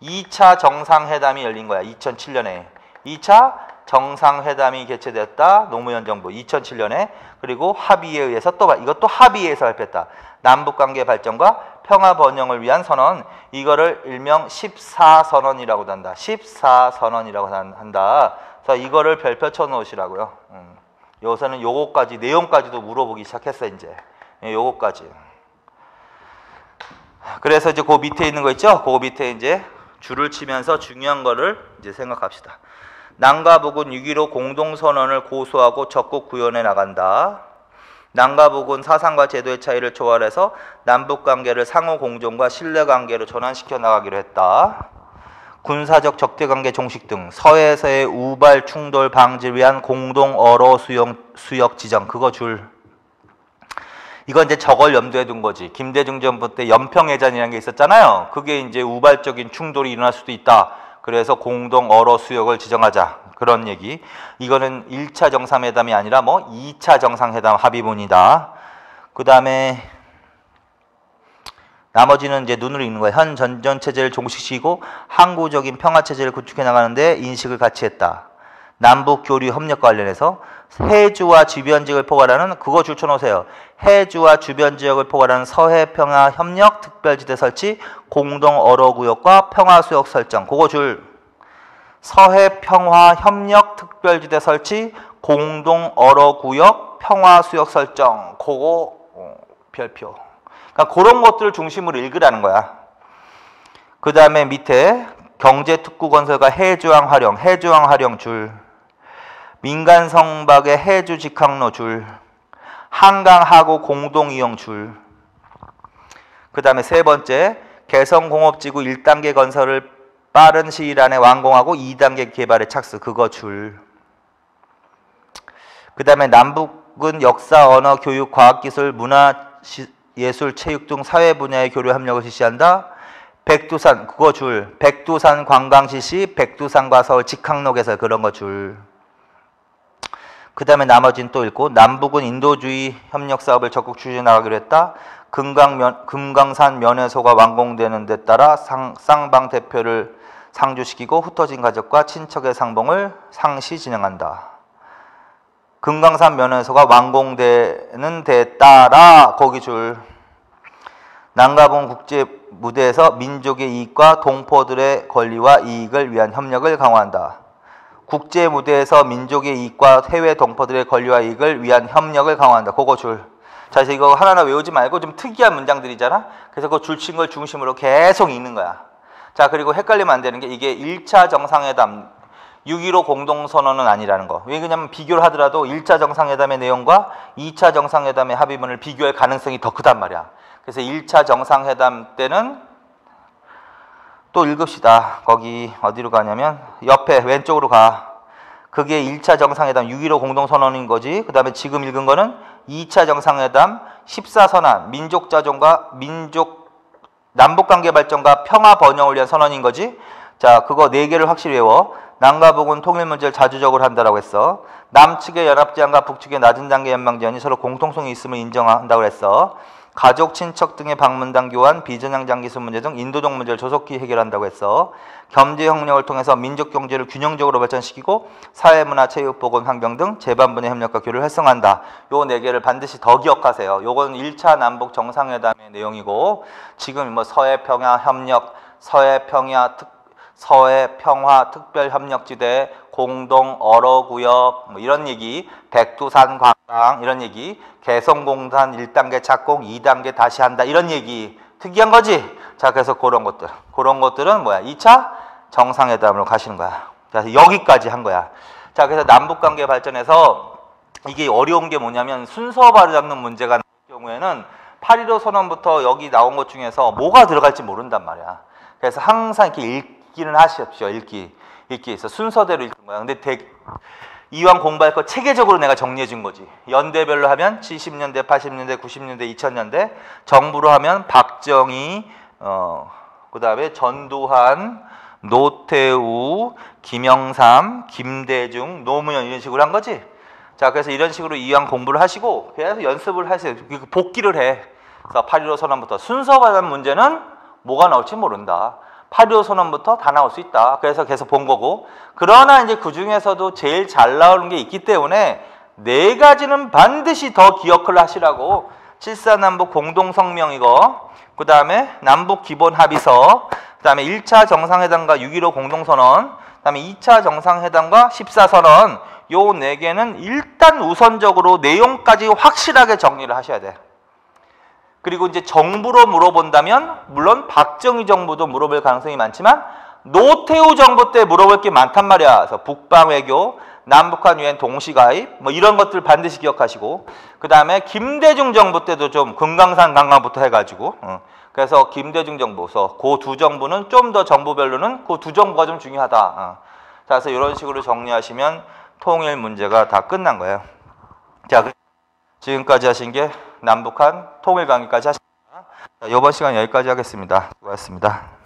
2차 정상회담이 열린 거야. 2007년에. 2차 정상회담이 개최됐다. 노무현 정부 2007년에. 그리고 합의에 의해서 또 이것도 합의에서 발표했다. 남북관계 발전과 평화 번영을 위한 선언. 이거를 일명 14선언이라고 한다. 14선언이라고 한다. 그래서 이거를 별표 쳐 놓으시라고요. 여기서는 요거까지 내용까지도 물어보기 시작했어 이제. 요거까지. 그래서 이제 그 밑에 있는 거 있죠? 그 밑에 이제 줄을 치면서 중요한 거를 이제 생각합시다. 남과 북은 6.15 공동선언을 고수하고 적극 구현해 나간다. 남과 북은 사상과 제도의 차이를 초월해서 남북관계를 상호 공존과 신뢰관계로 전환시켜 나가기로 했다. 군사적 적대관계 종식 등 서해에서의 우발 충돌 방지를 위한 공동 어로 수역 지정. 그거 줄. 이건 이제 저걸 염두에 둔 거지. 김대중 정부 때 연평해전이라는 게 있었잖아요. 그게 이제 우발적인 충돌이 일어날 수도 있다. 그래서 공동 어로 수역을 지정하자. 그런 얘기. 이거는 1차 정상회담이 아니라 뭐 2차 정상회담 합의문이다. 그 다음에 나머지는 이제 눈으로 읽는 거예요. 현 전전체제를 종식시키고 항구적인 평화체제를 구축해 나가는데 인식을 같이 했다. 남북 교류 협력과 관련해서 해주와 주변 지역을 포괄하는 그거 줄 쳐놓으세요. 해주와 주변 지역을 포괄하는 서해평화 협력 특별지대 설치, 공동 어로구역과 평화수역 설정. 그거 줄. 서해평화 협력 특별지대 설치, 공동 어로구역, 평화수역 설정. 그거 별표. 그러니까 그런 것들을 중심으로 읽으라는 거야. 그 다음에 밑에 경제특구 건설과 해주항 활용 줄. 민간 성박의 해주 직항로 줄. 한강 하구 공동 이용 줄. 그 다음에 세 번째, 개성공업지구 1단계 건설을 빠른 시일 안에 완공하고 2단계 개발에 착수. 그거 줄. 그 다음에 남북은 역사, 언어, 교육, 과학기술, 문화, 예술, 체육 등 사회 분야의 교류 협력을 실시한다. 백두산, 그거 줄. 백두산 관광 실시, 백두산과 서울 직항로 개설. 그런 거 줄. 그 다음에 나머지는 또 읽고, 남북은 인도주의 협력 사업을 적극 추진해 나가기로 했다. 금강산 면회소가 완공되는 데 따라 쌍방 대표를 상주시키고 흩어진 가족과 친척의 상봉을 상시 진행한다. 금강산 면회소가 완공되는 데에 따라 거기 줄. 남가봉 국제 무대에서 민족의 이익과 동포들의 권리와 이익을 위한 협력을 강화한다. 국제 무대에서 민족의 이익과 해외 동포들의 권리와 이익을 위한 협력을 강화한다. 그거 줄. 자, 그래서 이거 하나하나 외우지 말고 좀 특이한 문장들이잖아. 그래서 그 줄 친 걸 중심으로 계속 읽는 거야. 자, 그리고 헷갈리면 안 되는 게 이게 1차 정상회담 6.15 공동선언은 아니라는 거. 왜냐면 비교를 하더라도 1차 정상회담의 내용과 2차 정상회담의 합의문을 비교할 가능성이 더 크단 말이야. 그래서 1차 정상회담 때는 또 읽읍시다. 거기 어디로 가냐면 옆에 왼쪽으로 가. 그게 1차 정상회담 6.15 공동선언인 거지. 그 다음에 지금 읽은 거는 2차 정상회담 14선언 민족자존과 남북관계 발전과 평화 번영을 위한 선언인 거지. 자, 그거 4개를 확실히 외워. 남과 북은 통일 문제를 자주적으로 한다라고 했어. 남측의 연합제안과 북측의 낮은 단계 연방제안이 서로 공통성이 있음을 인정한다고 했어. 가족, 친척 등의 방문단 교환, 비전향 장기수 문제 등 인도적 문제를 조속히 해결한다고 했어. 경제협력을 통해서 민족 경제를 균형적으로 발전시키고 사회, 문화, 체육, 보건, 환경 등 재반분의 협력과 교류를 활성화한다. 요 네 개를 반드시 더 기억하세요. 요건 1차 남북 정상회담의 내용이고 지금 뭐 서해평야 협력, 서해평화 특별협력지대, 공동 어로구역 뭐 이런 얘기, 백두산 관광 이런 얘기, 개성공단 1단계 착공, 2단계 다시 한다 이런 얘기 특이한 거지. 자, 그래서 그런 것들은 뭐야? 2차 정상회담으로 가시는 거야. 자, 여기까지 한 거야. 자, 그래서 남북관계 발전에서 이게 어려운 게 뭐냐면 순서 바로잡는 문제가 나올 경우에는 8.15 선언부터 여기 나온 것 중에서 뭐가 들어갈지 모른단 말이야. 그래서 항상 이렇게 읽기는 하십시오. 읽기 있어. 순서대로 읽는 거야. 근데 이왕 공부할 거 체계적으로 내가 정리해 준 거지. 연대별로 하면 70년대, 80년대, 90년대, 2000년대, 정부로 하면 박정희, 그 다음에 전두환, 노태우, 김영삼, 김대중, 노무현 이런 식으로 한 거지. 자, 그래서 이런 식으로 이왕 공부를 하시고 계속 연습을 하세요. 복기를 해. 그래서 8.15 선언부터 순서 관련 문제는 뭐가 나올지 모른다. 8.15 선언부터 다 나올 수 있다. 그래서 계속 본 거고. 그러나 이제 그 중에서도 제일 잘 나오는 게 있기 때문에 네 가지는 반드시 더 기억을 하시라고. 7.4남북 공동성명 이거, 그 다음에 남북 기본 합의서, 그 다음에 1차 정상회담과 6.15 공동선언, 그 다음에 2차 정상회담과 14선언, 요 네 개는 일단 우선적으로 내용까지 확실하게 정리를 하셔야 돼. 그리고 이제 정부로 물어본다면 물론 박정희 정부도 물어볼 가능성이 많지만 노태우 정부 때 물어볼 게 많단 말이야. 그래서 북방 외교, 남북한 유엔 동시가입 뭐 이런 것들 반드시 기억하시고, 그 다음에 김대중 정부 때도 좀 금강산 관광부터 해가지고 그래서 김대중 정부서 그 두 정부는 좀 더 정부별로는 그 두 정부가 좀 중요하다. 자, 그래서 이런 식으로 정리하시면 통일 문제가 다 끝난 거예요. 자, 지금까지 하신 게 남북한 통일 강의까지 하십니다. 이번 시간 여기까지 하겠습니다. 수고하셨습니다.